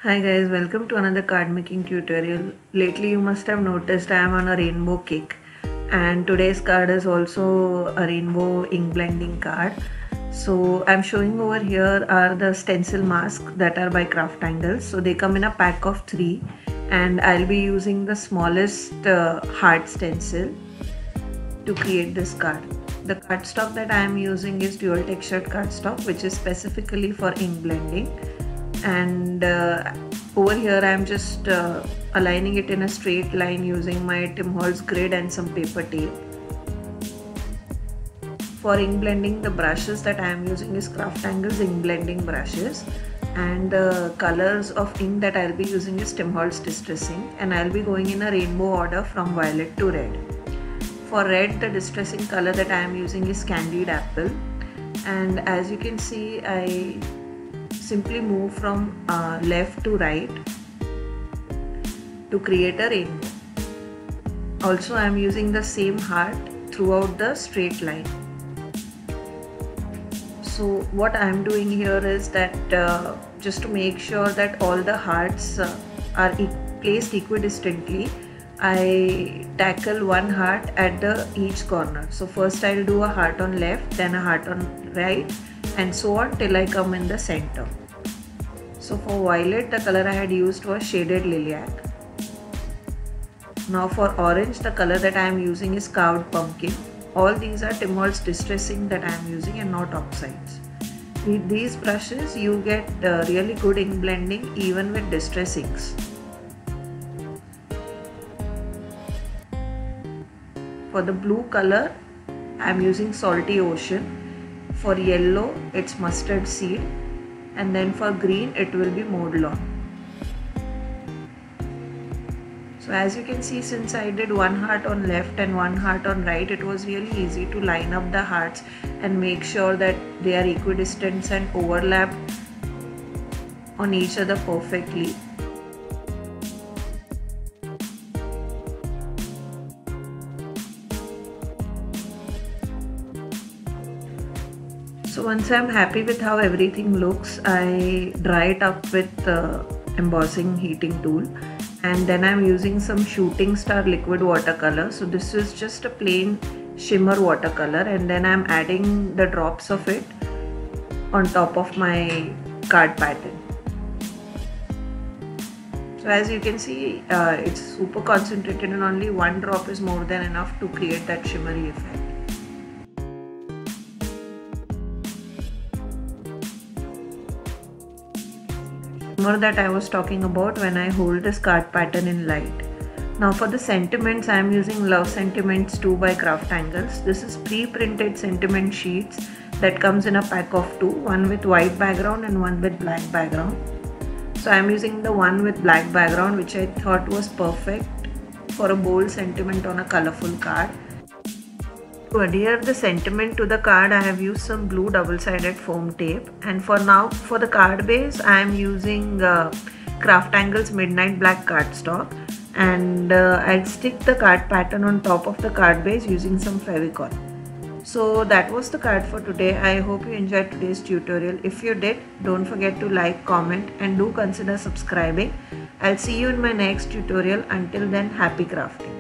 Hi guys, welcome to another card making tutorial. Lately you must have noticed I am on a rainbow kick, and today's card is also a rainbow ink blending card. So I'm showing over here are the stencil masks that are by Craftangles. So they come in a pack of 3 and I'll be using the smallest heart stencil to create this card. The cardstock that I am using is dual textured cardstock, which is specifically for ink blending. And over here I am just aligning it in a straight line using my Tim Holtz grid and some paper tape. For ink blending, the brushes that I am using is Craftangles ink blending brushes, and the colors of ink that I'll be using is Tim Holtz Distress ink, and I'll be going in a rainbow order from violet to red. For red, the distressing color that I am using is Candied Apple, and as you can see, I simply move from left to right to create a rainbow. Also, I am using the same heart throughout the straight line. So what I am doing here is that just to make sure that all the hearts are placed equidistantly, I tackle one heart at each corner. So first I'll do a heart on left, then a heart on right, and so on till I come in the center. So for violet, the color I had used was shaded lilac. Now for orange, the color that I am using is carved pumpkin. All these are Tim Holtz Distress ink that I am using and not oxides. With these brushes, you get really good ink blending even with distress inks. For the blue color, I am using Salty Ocean. For yellow, it's Mustard Seed, and then for green, it will be Maudlin. So as you can see, since I did one heart on left and one heart on right, it was really easy to line up the hearts and make sure that they are equidistant and overlap on each other perfectly. So once I'm happy with how everything looks, I dry it up with the embossing heating tool, and then I'm using some Shooting Star liquid watercolor. So this is just a plain shimmer watercolor, and then I'm adding the drops of it on top of my card pattern. So as you can see, it's super concentrated and only one drop is more than enough to create that shimmery effect. That I was talking about when I hold this card pattern in light. Now for the sentiments, I am using Love Sentiments 2 by Craftangles. This is pre-printed sentiment sheets that comes in a pack of 2, one with white background and one with black background. So I am using the one with black background, which I thought was perfect for a bold sentiment on a colorful card. To adhere the sentiment to the card, I have used some blue double-sided foam tape, and for the card base I am using Craftangles Midnight Black cardstock, and I'll stick the card pattern on top of the card base using some Fevicol. So that was the card for today. I hope you enjoyed today's tutorial. If you did, don't forget to like, comment, and do consider subscribing. I'll see you in my next tutorial. Until then, happy crafting.